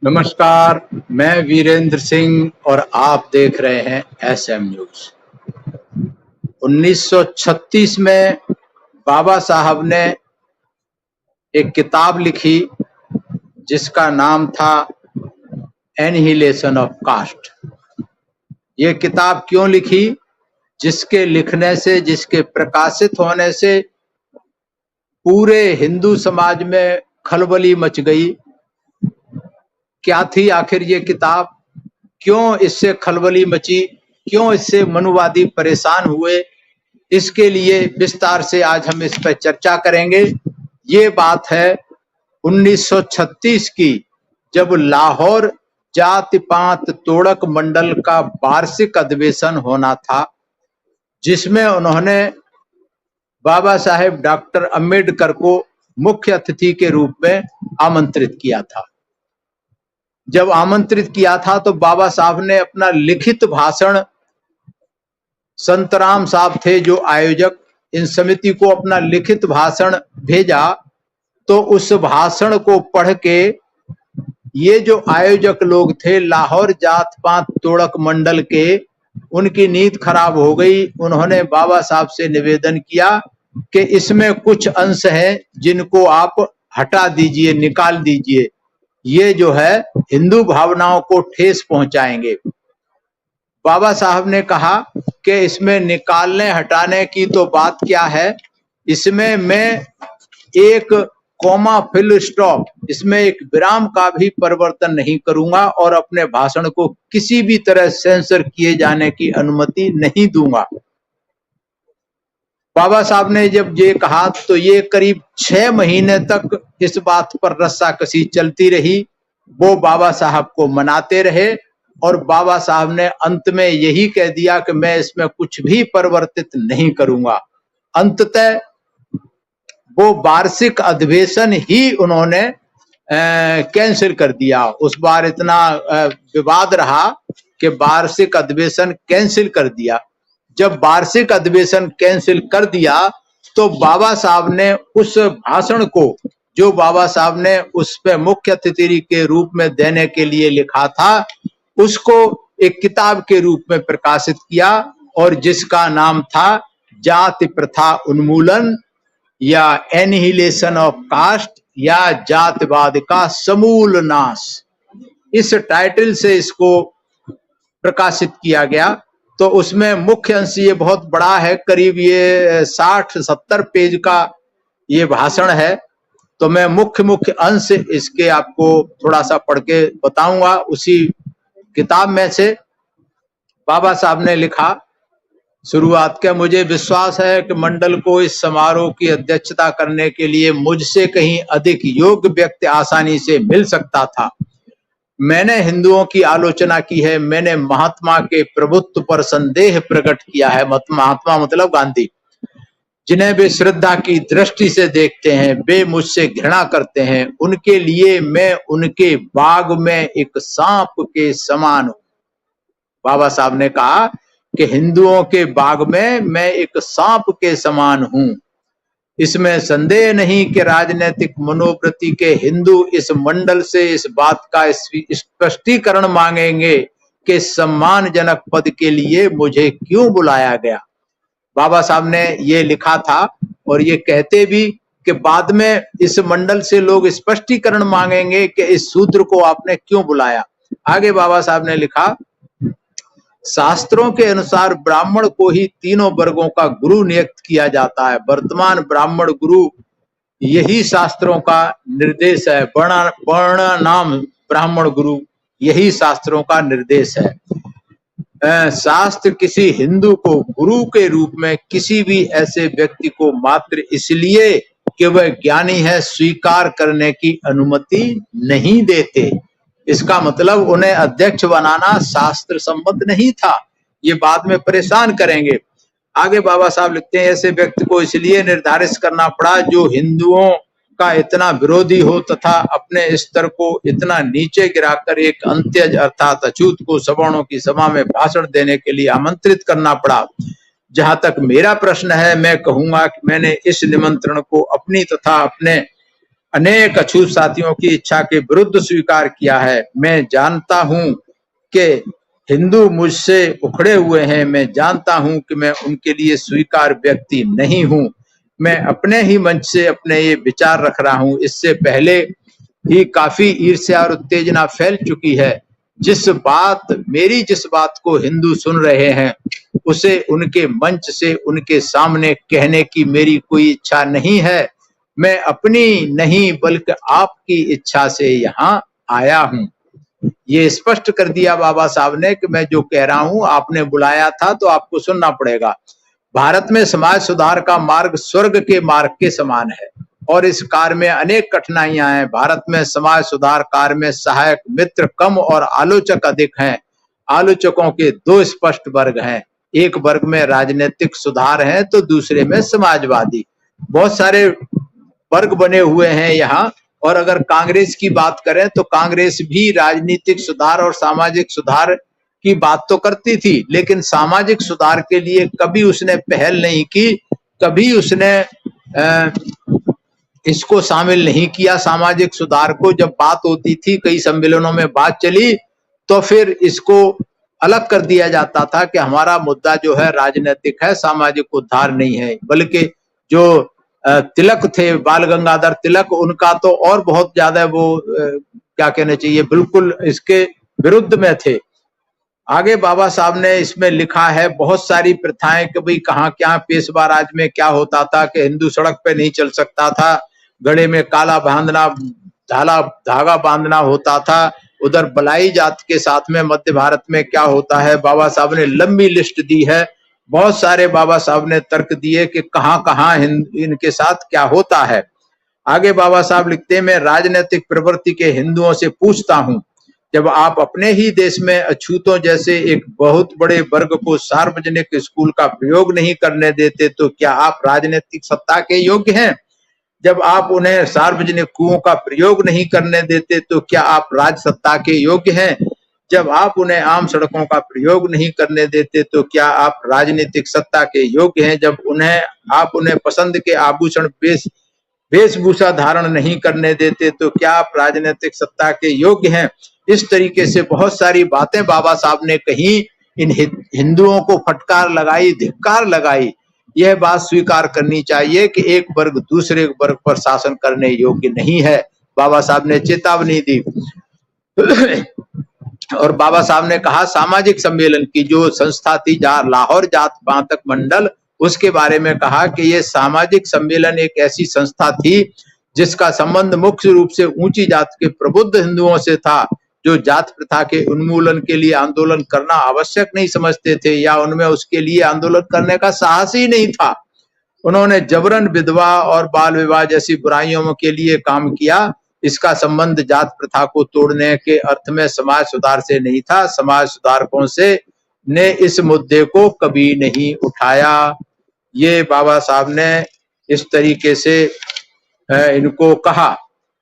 नमस्कार, मैं वीरेंद्र सिंह और आप देख रहे हैं एसएम न्यूज। 1936 में बाबा साहब ने एक किताब लिखी जिसका नाम था एनिहिलेशन ऑफ कास्ट। ये किताब क्यों लिखी? जिसके लिखने से, जिसके प्रकाशित होने से पूरे हिंदू समाज में खलबली मच गई। क्या थी आखिर ये किताब? क्यों इससे खलबली मची? क्यों इससे मनुवादी परेशान हुए? इसके लिए विस्तार से आज हम इस पर चर्चा करेंगे। ये बात है 1936 की, जब लाहौर जाति पात तोड़क मंडल का वार्षिक अधिवेशन होना था, जिसमें उन्होंने बाबा साहेब डॉक्टर अंबेडकर को मुख्य अतिथि के रूप में आमंत्रित किया था। जब आमंत्रित किया था तो बाबा साहब ने अपना लिखित भाषण, संतराम साहब थे जो आयोजक, इन समिति को अपना लिखित भाषण भेजा। तो उस भाषण को पढ़ के ये जो आयोजक लोग थे लाहौर जात पात तोड़क मंडल के, उनकी नींद खराब हो गई। उन्होंने बाबा साहब से निवेदन किया कि इसमें कुछ अंश हैं जिनको आप हटा दीजिए, निकाल दीजिए, ये जो है हिंदू भावनाओं को ठेस पहुंचाएंगे। बाबा साहब ने कहा कि इसमें निकालने हटाने की तो बात क्या है, इसमें मैं एक कॉमा फिल स्टॉप, इसमें एक विराम का भी परिवर्तन नहीं करूंगा और अपने भाषण को किसी भी तरह सेंसर किए जाने की अनुमति नहीं दूंगा। बाबा साहब ने जब ये कहा तो ये करीब 6 महीने तक इस बात पर रस्साकसी चलती रही। वो बाबा साहब को मनाते रहे और बाबा साहब ने अंत में यही कह दिया कि मैं इसमें कुछ भी परिवर्तित नहीं करूंगा। अंततः वो वार्षिक अधिवेशन ही उन्होंने कैंसिल कर दिया। उस बार इतना विवाद रहा कि वार्षिक अधिवेशन कैंसिल कर दिया। जब वार्षिक अधिवेशन कैंसिल कर दिया तो बाबा साहब ने उस भाषण को, जो बाबा साहब ने उस पे मुख्य अतिथि के रूप में देने के लिए लिखा था, उसको एक किताब के रूप में प्रकाशित किया और जिसका नाम था जाति प्रथा उन्मूलन या एनिहिलेशन ऑफ कास्ट या जातिवाद का समूल नाश। इस टाइटल से इसको प्रकाशित किया गया। तो उसमें मुख्य अंश ये बहुत बड़ा है, करीब ये 60-70 पेज का ये भाषण है। तो मैं मुख्य अंश इसके आपको थोड़ा सा पढ़ के बताऊंगा। उसी किताब में से बाबा साहब ने लिखा शुरुआत के, मुझे विश्वास है कि मंडल को इस समारोह की अध्यक्षता करने के लिए मुझसे कहीं अधिक योग्य व्यक्ति आसानी से मिल सकता था। मैंने हिंदुओं की आलोचना की है, मैंने महात्मा के प्रभुत्व पर संदेह प्रकट किया है। महात्मा मतलब गांधी, जिन्हें वे श्रद्धा की दृष्टि से देखते हैं, वे मुझसे घृणा करते हैं। उनके लिए मैं उनके बाग में एक सांप के समान हूं। बाबा साहब ने कहा कि हिंदुओं के बाग में मैं एक सांप के समान हूं। इसमें संदेह नहीं कि राजनीतिक मनोवृत्ति के हिंदू इस मंडल से इस बात का स्पष्टीकरण मांगेंगे कि सम्मानजनक पद के लिए मुझे क्यों बुलाया गया। बाबा साहब ने ये लिखा था और ये कहते भी कि बाद में इस मंडल से लोग स्पष्टीकरण मांगेंगे कि इस शूद्र को आपने क्यों बुलाया। आगे बाबा साहब ने लिखा, शास्त्रों के अनुसार ब्राह्मण को ही तीनों वर्गों का गुरु नियुक्त किया जाता है। वर्तमान ब्राह्मण गुरु यही शास्त्रों का निर्देश है। वर्ण नाम ब्राह्मण गुरु यही शास्त्रों का निर्देश है। शास्त्र किसी हिंदू को गुरु के रूप में किसी भी ऐसे व्यक्ति को मात्र इसलिए कि वह ज्ञानी है स्वीकार करने की अनुमति नहीं देते। इसका मतलब उन्हें अध्यक्ष बनाना शास्त्र सम्मत नहीं था। ये बाद में परेशान करेंगे। आगे बाबा साहब लिखते हैं, ऐसे व्यक्ति को इसलिए निर्धारित करना पड़ा जो हिंदुओं का इतना विरोधी हो तथा अपने स्तर को इतना नीचे गिराकर एक अंत्यज अर्थात अछूत को सवर्णों की सभा में भाषण देने के लिए आमंत्रित करना पड़ा। जहां तक मेरा प्रश्न है, मैं कहूंगा कि मैंने इस निमंत्रण को अपनी तथा अपने अनेक अछूत साथियों की इच्छा के विरुद्ध स्वीकार किया है। मैं जानता हूं कि हिंदू मुझसे उखड़े हुए हैं, मैं जानता हूं कि मैं उनके लिए स्वीकार व्यक्ति नहीं हूं। मैं अपने ही मंच से अपने ये विचार रख रहा हूं। इससे पहले ही काफी ईर्ष्या और उत्तेजना फैल चुकी है। जिस बात को हिंदू सुन रहे हैं उसे उनके मंच से उनके सामने कहने की मेरी कोई इच्छा नहीं है। मैं अपनी नहीं बल्कि आपकी इच्छा से यहाँ आया हूँ। ये स्पष्ट कर दिया बाबा साहब ने कि मैं जो कह रहा हूँ आपने बुलाया था तो आपको सुनना पड़ेगा। भारत में समाज सुधार का मार्ग स्वर्ग के मार्ग के समान है और इस कार्य में अनेक कठिनाइयां हैं। भारत में समाज सुधार कार्य में सहायक मित्र कम और आलोचक अधिक हैं। आलोचकों के दो स्पष्ट वर्ग हैं, एक वर्ग में राजनीतिक सुधार है तो दूसरे में समाजवादी। बहुत सारे वर्ग बने हुए हैं यहाँ। और अगर कांग्रेस की बात करें तो कांग्रेस भी राजनीतिक सुधार और सामाजिक सुधार की बात तो करती थी, लेकिन सामाजिक सुधार के लिए कभी उसने पहल नहीं की, कभी उसने इसको शामिल नहीं किया सामाजिक सुधार को। जब बात होती थी, कई सम्मेलनों में बात चली, तो फिर इसको अलग कर दिया जाता था कि हमारा मुद्दा जो है राजनीतिक है, सामाजिक उद्धार नहीं है। बल्कि जो तिलक थे, बाल गंगाधर तिलक, उनका तो और बहुत ज्यादा वो क्या कहना चाहिए, बिल्कुल इसके विरुद्ध में थे। आगे बाबा साहब ने इसमें लिखा है बहुत सारी प्रथाएं कि भाई कहाँ क्या पेशवा राज में क्या होता था कि हिंदू सड़क पे नहीं चल सकता था, गले में काला बांधना, धागा बांधना होता था। उधर बलाई जात के साथ में मध्य भारत में क्या होता है, बाबा साहब ने लंबी लिस्ट दी है। बहुत सारे बाबा साहब ने तर्क दिए कि कहाँ कहाँ इनके साथ क्या होता है। आगे बाबा साहब लिखते हैं, मैं राजनीतिक प्रवृत्ति के हिंदुओं से पूछता हूँ, जब आप अपने ही देश में अछूतों जैसे एक बहुत बड़े वर्ग को सार्वजनिक स्कूल का प्रयोग नहीं करने देते तो क्या आप राजनीतिक सत्ता के योग्य हैं? जब आप उन्हें सार्वजनिक कुओं का प्रयोग नहीं करने देते तो क्या आप राज सत्ता के योग्य हैं? जब आप उन्हें आम सड़कों का प्रयोग नहीं करने देते तो क्या आप राजनीतिक सत्ता के योग्य हैं? जब आप उन्हें पसंद के आभूषण वेशभूषा धारण नहीं करने देते तो क्या आप राजनीतिक सत्ता के योग्य हैं? इस तरीके से बहुत सारी बातें बाबा साहब ने कही, इन हिंदुओं को फटकार लगाई, धिक्कार लगाई। यह बात स्वीकार करनी चाहिए कि एक वर्ग दूसरे वर्ग पर शासन करने योग्य नहीं है। बाबा साहब ने चेतावनी दी। और बाबा साहब ने कहा सामाजिक सम्मेलन की जो संस्था थी लाहौर जात पांतक मंडल, उसके बारे में कहा कि ये सामाजिक सम्मेलन एक ऐसी संस्था थी जिसका संबंध मुख्य रूप से ऊंची जात के प्रबुद्ध हिंदुओं से था, जो जात प्रथा के उन्मूलन के लिए आंदोलन करना आवश्यक नहीं समझते थे या उनमें उसके लिए आंदोलन करने का साहस ही नहीं था। उन्होंने जबरन विधवा और बाल विवाह जैसी बुराइयों के लिए काम किया। इसका संबंध जात प्रथा को तोड़ने के अर्थ में समाज सुधार से नहीं था। समाज सुधारकों से ने इस मुद्दे को कभी नहीं उठाया। ये बाबा साहब ने इस तरीके से इनको कहा।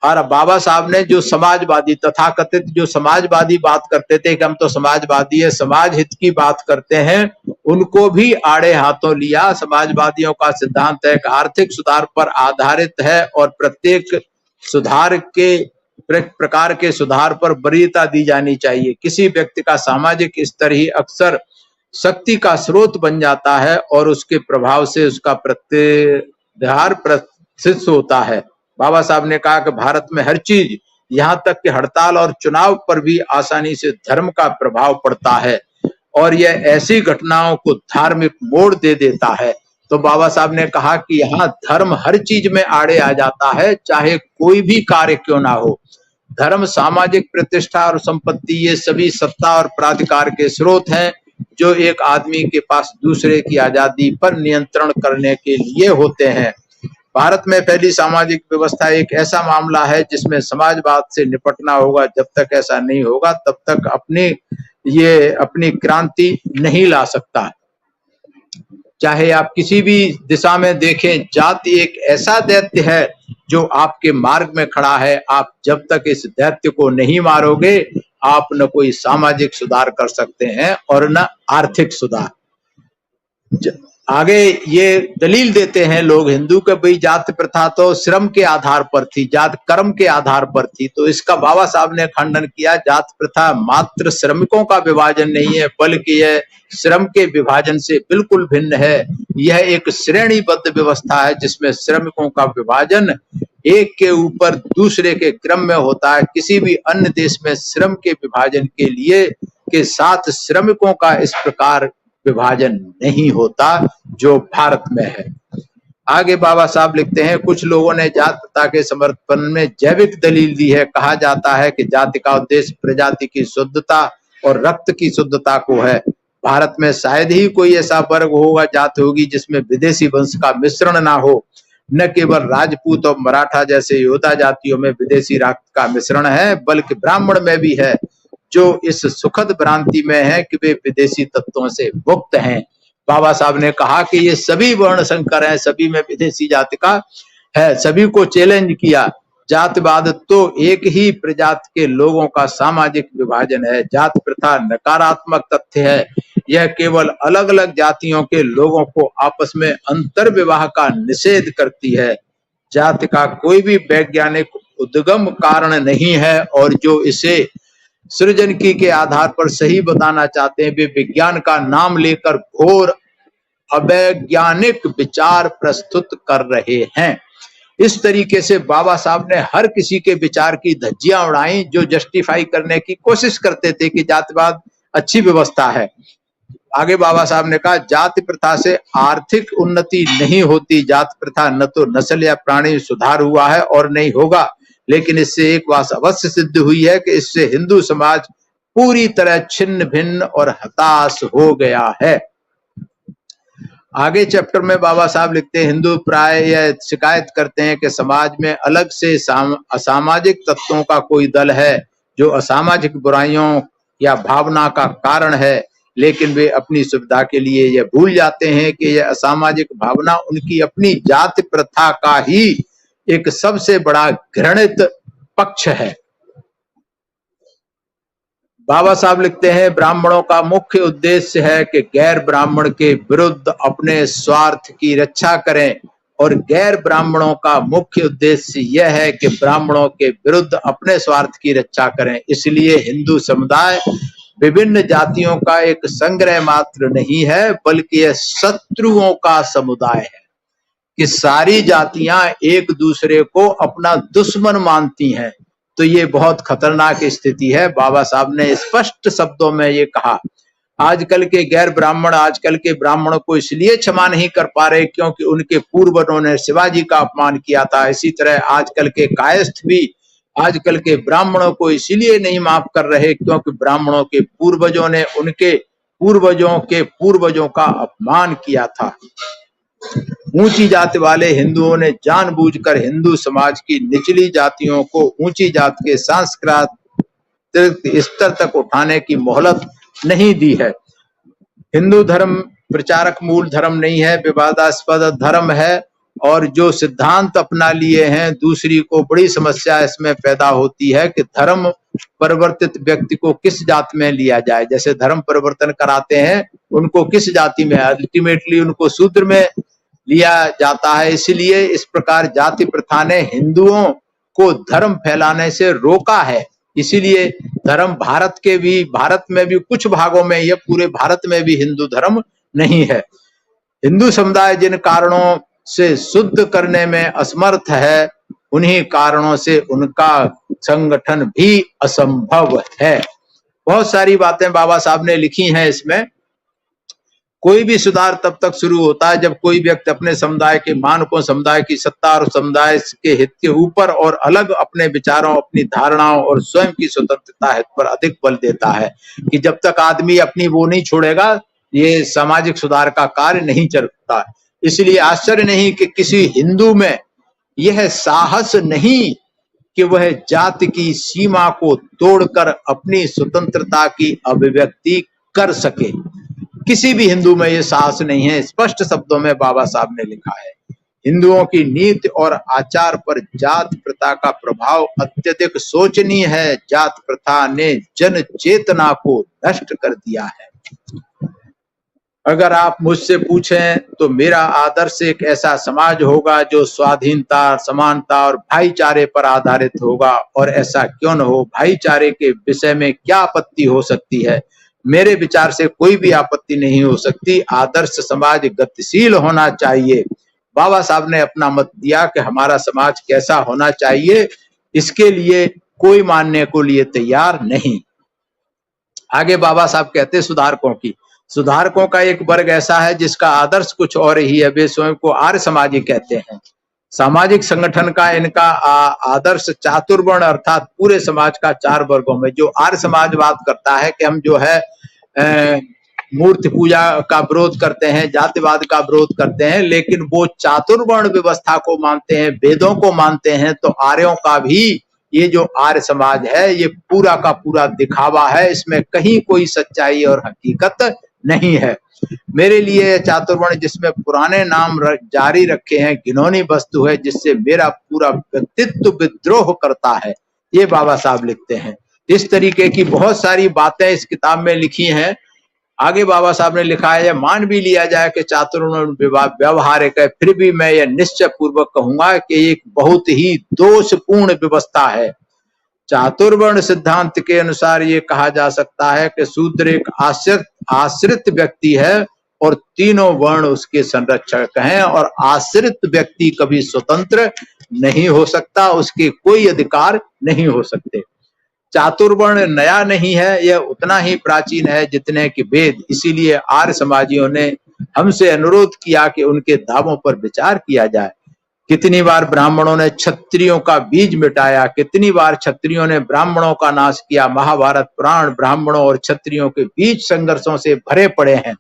और बाबा साहब ने जो समाजवादी तथाकथित जो समाजवादी बात करते थे कि हम तो समाजवादी है, समाज हित की बात करते हैं, उनको भी आड़े हाथों लिया। समाजवादियों का सिद्धांत है कि आर्थिक सुधार पर आधारित है और प्रत्येक सुधार के प्रकार के सुधार पर वरीयता दी जानी चाहिए। किसी व्यक्ति का सामाजिक स्तर ही अक्सर शक्ति का स्रोत बन जाता है और उसके प्रभाव से उसका प्रत्याहार प्रसिद्ध होता है। बाबा साहब ने कहा कि भारत में हर चीज, यहाँ तक कि हड़ताल और चुनाव पर भी आसानी से धर्म का प्रभाव पड़ता है और यह ऐसी घटनाओं को धार्मिक मोड़ दे देता है। तो बाबा साहब ने कहा कि यहाँ धर्म हर चीज में आड़े आ जाता है, चाहे कोई भी कार्य क्यों ना हो। धर्म, सामाजिक प्रतिष्ठा और संपत्ति, ये सभी सत्ता और प्राधिकार के स्रोत हैं जो एक आदमी के पास दूसरे की आजादी पर नियंत्रण करने के लिए होते हैं। भारत में फैली सामाजिक व्यवस्था एक ऐसा मामला है जिसमें समाजवाद से निपटना होगा। जब तक ऐसा नहीं होगा तब तक अपनी क्रांति नहीं ला सकता। चाहे आप किसी भी दिशा में देखें, जाति एक ऐसा दैत्य है जो आपके मार्ग में खड़ा है। आप जब तक इस दैत्य को नहीं मारोगे, आप न कोई सामाजिक सुधार कर सकते हैं और न आर्थिक सुधार। आगे ये दलील देते हैं लोग हिंदू के भाई जाति प्रथा तो श्रम के आधार पर थी, जात कर्म के आधार पर थी। तो इसका बाबा साहब ने खंडन किया। जाति प्रथा मात्र श्रमिकों का विभाजन नहीं है, बल्कि यह श्रम के विभाजन से बिल्कुल भिन्न है। यह एक श्रेणीबद्ध व्यवस्था है जिसमें श्रमिकों का विभाजन एक के ऊपर दूसरे के क्रम में होता है। किसी भी अन्य देश में श्रम के विभाजन के लिए के साथ श्रमिकों का इस प्रकार विभाजन नहीं होता जो भारत में है। आगे बाबा साहब लिखते हैं, कुछ लोगों ने जाति प्रथा के समर्थन में जैविक दलील दी है। कहा जाता है कि जाति का उद्देश्य प्रजाति की शुद्धता और रक्त की शुद्धता को है। भारत में शायद ही कोई ऐसा वर्ग होगा, जाति होगी जिसमें विदेशी वंश का मिश्रण ना हो। न केवल राजपूत और मराठा जैसे योद्धा जातियों में विदेशी रक्त का मिश्रण है, बल्कि ब्राह्मण में भी है, जो इस सुखद भ्रांति में है कि वे विदेशी तत्वों से मुक्त हैं। बाबा साहब ने कहा कि ये सभी वर्ण संकर हैं, सभी में विदेशी जाति का है। सभी को चैलेंज किया। जातिवाद तो एक ही प्रजाति के लोगों का सामाजिक विभाजन है। जाति प्रथा नकारात्मक तथ्य है। यह केवल अलग अलग जातियों के लोगों को आपस में अंतर विवाह का निषेध करती है। जाति का कोई भी वैज्ञानिक उद्गम कारण नहीं है, और जो इसे सृजनकी के आधार पर सही बताना चाहते हैं वे विज्ञान का नाम लेकर घोर अवैज्ञानिक विचार प्रस्तुत कर रहे हैं। इस तरीके से बाबा साहब ने हर किसी के विचार की धज्जियां उड़ाई जो जस्टिफाई करने की कोशिश करते थे कि जातिवाद अच्छी व्यवस्था है। आगे बाबा साहब ने कहा, जाति प्रथा से आर्थिक उन्नति नहीं होती। जाति प्रथा न तो नस्ल या प्राणी सुधार हुआ है और नहीं होगा, लेकिन इससे एक बात अवश्य सिद्ध हुई है कि इससे हिंदू समाज पूरी तरह छिन्न भिन्न और हताश हो गया है। आगे चैप्टर में बाबा साहब लिखते हैं, हिंदू प्राय यह शिकायत करते हैं कि समाज में अलग से असामाजिक तत्वों का कोई दल है जो असामाजिक बुराइयों या भावना का कारण है, लेकिन वे अपनी सुविधा के लिए यह भूल जाते हैं कि यह असामाजिक भावना उनकी अपनी जाति प्रथा का ही एक सबसे बड़ा घृणित पक्ष है। बाबा साहब लिखते हैं, ब्राह्मणों का मुख्य उद्देश्य है कि गैर ब्राह्मण के विरुद्ध अपने स्वार्थ की रक्षा करें, और गैर ब्राह्मणों का मुख्य उद्देश्य यह है कि ब्राह्मणों के विरुद्ध अपने स्वार्थ की रक्षा करें। इसलिए हिंदू समुदाय विभिन्न जातियों का एक संग्रह मात्र नहीं है, बल्कि यह शत्रुओं का समुदाय है कि सारी जातियां एक दूसरे को अपना दुश्मन मानती हैं। तो ये बहुत खतरनाक स्थिति है। बाबा साहब ने स्पष्ट शब्दों में ये कहा। आजकल के गैर ब्राह्मण आजकल के ब्राह्मणों को इसलिए क्षमा नहीं कर पा रहे क्योंकि उनके पूर्वजों ने शिवाजी का अपमान किया था। इसी तरह आजकल के कायस्थ भी आजकल के ब्राह्मणों को इसीलिए नहीं माफ कर रहे क्योंकि ब्राह्मणों के पूर्वजों ने उनके पूर्वजों के पूर्वजों का अपमान किया था। ऊंची जाति वाले हिंदुओं ने जानबूझकर हिंदू समाज की निचली जातियों को ऊंची जाति के सांस्कृतिक स्तर तक उठाने की मोहलत नहीं दी है। हिंदू धर्म प्रचारक मूल धर्म नहीं है, विवादास्पद धर्म है, और जो सिद्धांत अपना लिए हैं दूसरी को बड़ी समस्या इसमें पैदा होती है कि धर्म परिवर्तित व्यक्ति को किस जाति में लिया जाए। जैसे धर्म परिवर्तन कराते हैं उनको किस जाति में, अल्टीमेटली उनको शूद्र में लिया जाता है। इसलिए इस प्रकार जाति प्रथा ने हिंदुओं को धर्म फैलाने से रोका है। इसीलिए धर्म भारत में भी कुछ भागों में, यह पूरे भारत में भी हिंदू धर्म नहीं है। हिंदू समुदाय जिन कारणों से शुद्ध करने में असमर्थ है, उन्हीं कारणों से उनका संगठन भी असंभव है। बहुत सारी बातें बाबा साहब ने लिखी हैं इसमें। कोई भी सुधार तब तक शुरू होता है जब कोई व्यक्ति अपने समुदाय के मानकों, समुदाय की सत्ता और समुदाय के हित के ऊपर और अलग अपने विचारों, अपनी धारणाओं और स्वयं की स्वतंत्रता हित पर अधिक बल देता है। कि जब तक आदमी अपनी वो नहीं छोड़ेगा, ये सामाजिक सुधार का कार्य नहीं चलता। इसलिए आश्चर्य नहीं कि किसी हिंदू में यह साहस नहीं कि वह जाति की सीमा को तोड़कर अपनी स्वतंत्रता की अभिव्यक्ति कर सके। किसी भी हिंदू में यह साहस नहीं है। स्पष्ट शब्दों में बाबा साहब ने लिखा है, हिंदुओं की नीति और आचार पर जाति प्रथा का प्रभाव अत्यधिक शोचनीय है। जाति प्रथा ने जन चेतना को नष्ट कर दिया है। अगर आप मुझसे पूछें तो मेरा आदर्श एक ऐसा समाज होगा जो स्वाधीनता, समानता और भाईचारे पर आधारित होगा। और ऐसा क्यों न हो, भाईचारे के विषय में क्या आपत्ति हो सकती है? मेरे विचार से कोई भी आपत्ति नहीं हो सकती। आदर्श समाज गतिशील होना चाहिए। बाबा साहब ने अपना मत दिया कि हमारा समाज कैसा होना चाहिए, इसके लिए कोई मानने को लिए तैयार नहीं। आगे बाबा साहब कहते सुधारकों का एक वर्ग ऐसा है जिसका आदर्श कुछ और ही है। वे स्वयं को आर्य समाजी कहते हैं। सामाजिक संगठन का इनका आदर्श चातुर्वर्ण अर्थात पूरे समाज का 4 वर्गों में, जो आर्य समाजवाद करता है कि हम जो है मूर्ति पूजा का विरोध करते हैं, जातिवाद का विरोध करते हैं, लेकिन वो चातुर्वर्ण व्यवस्था को मानते हैं, वेदों को मानते हैं। तो आर्यों का भी ये जो आर्य समाज है ये पूरा का पूरा दिखावा है, इसमें कहीं कोई सच्चाई और हकीकत नहीं है। मेरे लिए चातुर्वर्ण जिसमें पुराने नाम जारी रखे हैं घिनौनी वस्तु है, जिससे मेरा पूरा व्यक्तित्व विद्रोह करता है। ये बाबा साहब लिखते हैं। इस तरीके की बहुत सारी बातें इस किताब में लिखी हैं। आगे बाबा साहब ने लिखा है, मान भी लिया जाए कि चातुर्वर्ण व्यवहारिक है, फिर भी मैं यह निश्चय पूर्वक कहूंगा कि एक बहुत ही दोषपूर्ण व्यवस्था है। चातुर्वर्ण सिद्धांत के अनुसार ये कहा जा सकता है कि शूद्र एक आश्रित व्यक्ति है और तीनों वर्ण उसके संरक्षक हैं, और आश्रित व्यक्ति कभी स्वतंत्र नहीं हो सकता, उसके कोई अधिकार नहीं हो सकते। चातुर्वर्ण नया नहीं है, यह उतना ही प्राचीन है जितने कि वेद। इसीलिए आर्य समाजियों ने हमसे अनुरोध किया कि उनके दावों पर विचार किया जाए। कितनी बार ब्राह्मणों ने क्षत्रियों का बीज मिटाया, कितनी बार क्षत्रियों ने ब्राह्मणों का नाश किया। महाभारत पुराण ब्राह्मणों और क्षत्रियों के बीच संघर्षों से भरे पड़े हैं।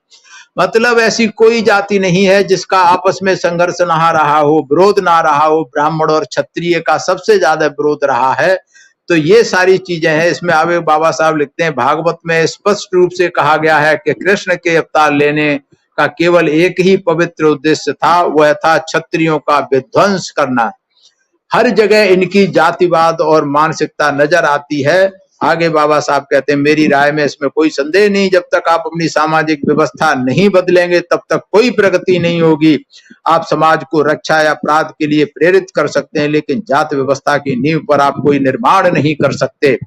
मतलब ऐसी कोई जाति नहीं है जिसका आपस में संघर्ष ना रहा हो, विरोध ना रहा हो। ब्राह्मण और क्षत्रिय का सबसे ज्यादा विरोध रहा है। तो ये सारी चीजें हैं। इसमें आगे बाबा साहब लिखते हैं, भागवत में स्पष्ट रूप से कहा गया है कि कृष्ण के अवतार लेने का केवल एक ही पवित्र उद्देश्य था, वह था क्षत्रियों का विध्वंस करना। हर जगह इनकी जातिवाद और मानसिकता नजर आती है। आगे बाबा साहब कहते हैं, मेरी राय में इसमें कोई संदेह नहीं, जब तक आप अपनी सामाजिक व्यवस्था नहीं बदलेंगे तब तक कोई प्रगति नहीं होगी। आप समाज को रक्षा या अपराध के लिए प्रेरित कर सकते हैं, लेकिन जाति व्यवस्था की नींव पर आप कोई निर्माण नहीं कर सकते।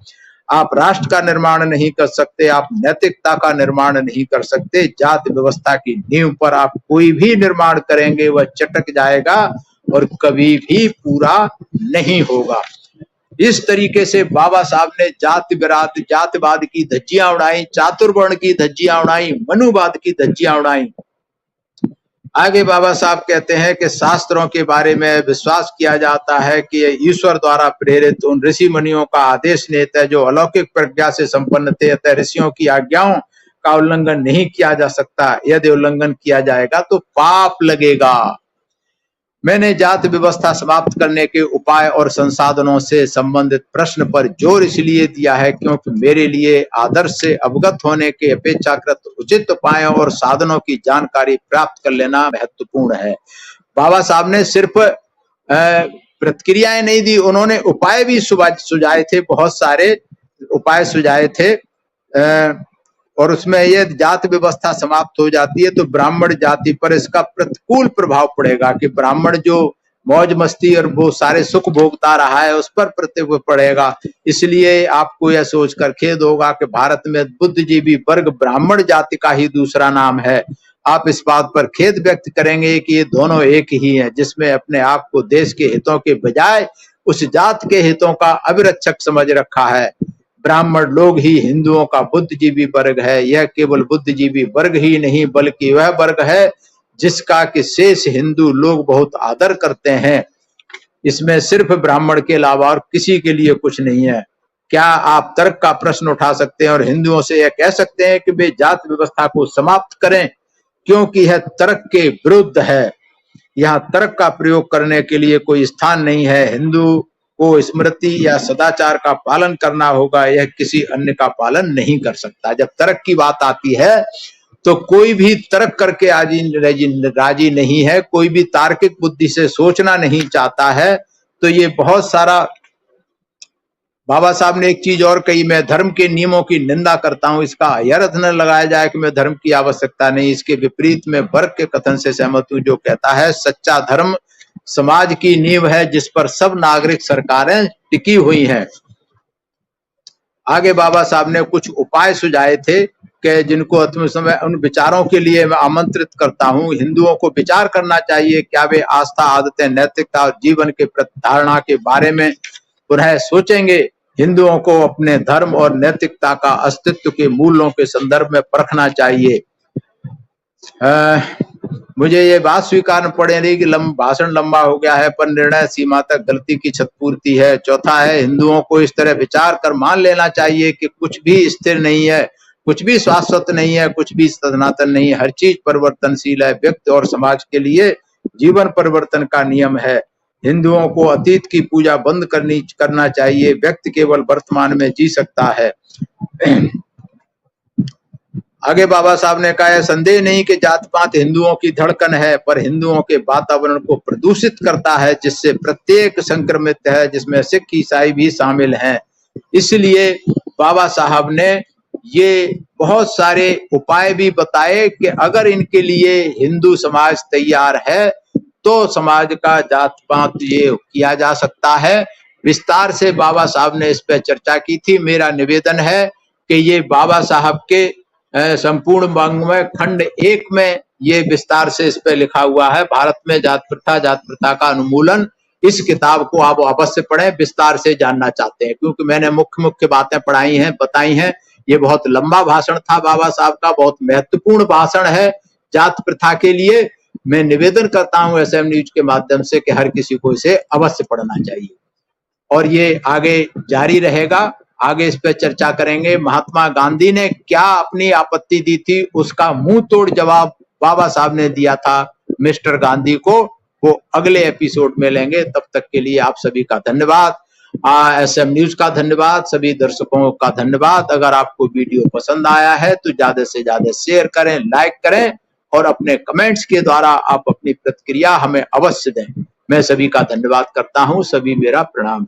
आप राष्ट्र का निर्माण नहीं कर सकते, आप नैतिकता का निर्माण नहीं कर सकते। जाति व्यवस्था की नींव पर आप कोई भी निर्माण करेंगे वह चटक जाएगा और कभी भी पूरा नहीं होगा। इस तरीके से बाबा साहब ने जातिवाद की धज्जियां उड़ाई, चातुर्वर्ण की धज्जियां उड़ाई, मनुवाद की धज्जियां उड़ाई। आगे बाबा साहब कहते हैं कि शास्त्रों के बारे में विश्वास किया जाता है कि ईश्वर द्वारा प्रेरित उन ऋषि मुनियों का आदेश नेत है जो अलौकिक प्रज्ञा से संपन्न थे, अतः ऋषियों की आज्ञाओं का उल्लंघन नहीं किया जा सकता। यदि उल्लंघन किया जाएगा तो पाप लगेगा। मैंने जाति व्यवस्था समाप्त करने के उपाय और संसाधनों से संबंधित प्रश्न पर जोर इसलिए दिया है क्योंकि मेरे लिए आदर्श से अवगत होने के अपेक्षाकृत उचित उपायों और साधनों की जानकारी प्राप्त कर लेना महत्वपूर्ण है। बाबा साहब ने सिर्फ प्रतिक्रियाएं नहीं दी, उन्होंने उपाय भी सुझाए थे, बहुत सारे उपाय सुझाए थे। और उसमें यह जाति व्यवस्था समाप्त हो जाती है तो ब्राह्मण जाति पर इसका प्रतिकूल प्रभाव पड़ेगा कि ब्राह्मण जो मौज मस्ती और वो सारे सुख भोगता रहा है उस पर प्रतिकूल पड़ेगा। इसलिए आपको यह सोचकर खेद होगा कि भारत में बुद्धिजीवी वर्ग ब्राह्मण जाति का ही दूसरा नाम है। आप इस बात पर खेद व्यक्त करेंगे कि ये दोनों एक ही हैं, जिसमें अपने आप को देश के हितों के बजाय उस जात के हितों का अभिरक्षक समझ रखा है। ब्राह्मण लोग ही हिंदुओं का बुद्धिजीवी वर्ग है। यह केवल बुद्धिजीवी वर्ग ही नहीं बल्कि वह वर्ग है जिसका कि शेष हिंदू लोग बहुत आदर करते हैं। इसमें सिर्फ ब्राह्मण के अलावा और किसी के लिए कुछ नहीं है। क्या आप तर्क का प्रश्न उठा सकते हैं और हिंदुओं से यह कह सकते हैं कि वे जाति व्यवस्था को समाप्त करें, क्योंकि यह तर्क के विरुद्ध है। यहाँ तर्क का प्रयोग करने के लिए कोई स्थान नहीं है। हिंदू को स्मृति या सदाचार का पालन करना होगा, यह किसी अन्य का पालन नहीं कर सकता। जब तर्क की बात आती है तो कोई भी तर्क करके राजी नहीं है, कोई भी तार्किक बुद्धि से सोचना नहीं चाहता है। तो ये बहुत सारा बाबा साहब ने एक चीज और कही, मैं धर्म के नियमों की निंदा करता हूं। इसका यह अर्थ न लगाया जाए कि मैं धर्म की आवश्यकता नहीं, इसके विपरीत में बर्क के कथन से सहमत हूं, जो कहता है सच्चा धर्म समाज की नींव है जिस पर सब नागरिक सरकारें टिकी हुई हैं। आगे बाबा साहब ने कुछ उपाय सुझाए थे कि जिनको समय उन विचारों के लिए मैं आमंत्रित करता हूं। हिंदुओं को विचार करना चाहिए, क्या वे आस्था, आदतें, नैतिकता और जीवन के धारणा के बारे में पुनः सोचेंगे। हिंदुओं को अपने धर्म और नैतिकता का अस्तित्व के मूल्यों के संदर्भ में परखना चाहिए। मुझे ये बात स्वीकार पड़ रही कि भाषण लंबा हो गया है, पर निर्णय सीमा तक गलती की क्षतिपूर्ति है। चौथा है, हिंदुओं को इस तरह विचार कर मान लेना चाहिए कि कुछ भी स्थिर नहीं है, कुछ भी शाश्वत नहीं है, कुछ भी सनातन नहीं है, हर चीज परिवर्तनशील है। व्यक्ति और समाज के लिए जीवन परिवर्तन का नियम है। हिंदुओं को अतीत की पूजा बंद करना चाहिए। व्यक्ति केवल वर्तमान में जी सकता है। आगे बाबा साहब ने कहा है, संदेह नहीं कि जात पात हिंदुओं की धड़कन है, पर हिंदुओं के वातावरण को प्रदूषित करता है जिससे प्रत्येक संक्रमित है, जिसमें सिख ईसाई भी शामिल हैं। इसलिए बाबा साहब ने ये बहुत सारे उपाय भी बताए कि अगर इनके लिए हिंदू समाज तैयार है तो समाज का जात पात ये किया जा सकता है। विस्तार से बाबा साहब ने इस पर चर्चा की थी। मेरा निवेदन है कि ये बाबा साहब के संपूर्ण वाङ्मय खंड 1 में ये विस्तार से इस पे लिखा हुआ है, भारत में जात प्रथा का उन्मूलन। इस किताब को आप अवश्य पढ़ें, विस्तार से जानना चाहते हैं, क्योंकि मैंने मुख्य बातें पढ़ाई हैं, बताई हैं। ये बहुत लंबा भाषण था बाबा साहब का, बहुत महत्वपूर्ण भाषण है जात प्रथा के लिए। मैं निवेदन करता हूं एसएम न्यूज के माध्यम से कि हर किसी को इसे अवश्य पढ़ना चाहिए, और ये आगे जारी रहेगा। आगे इस पर चर्चा करेंगे। महात्मा गांधी ने क्या अपनी आपत्ति दी थी, उसका मुंह तोड़ जवाब बाबा साहब ने दिया था मिस्टर गांधी को, वो अगले एपिसोड में लेंगे। तब तक के लिए आप सभी का धन्यवाद। एसएम न्यूज का धन्यवाद, सभी दर्शकों का धन्यवाद। अगर आपको वीडियो पसंद आया है तो ज्यादा से ज्यादा शेयर करें, लाइक करें, और अपने कमेंट्स के द्वारा आप अपनी प्रतिक्रिया हमें अवश्य दें। मैं सभी का धन्यवाद करता हूं। सभी मेरा प्रणाम।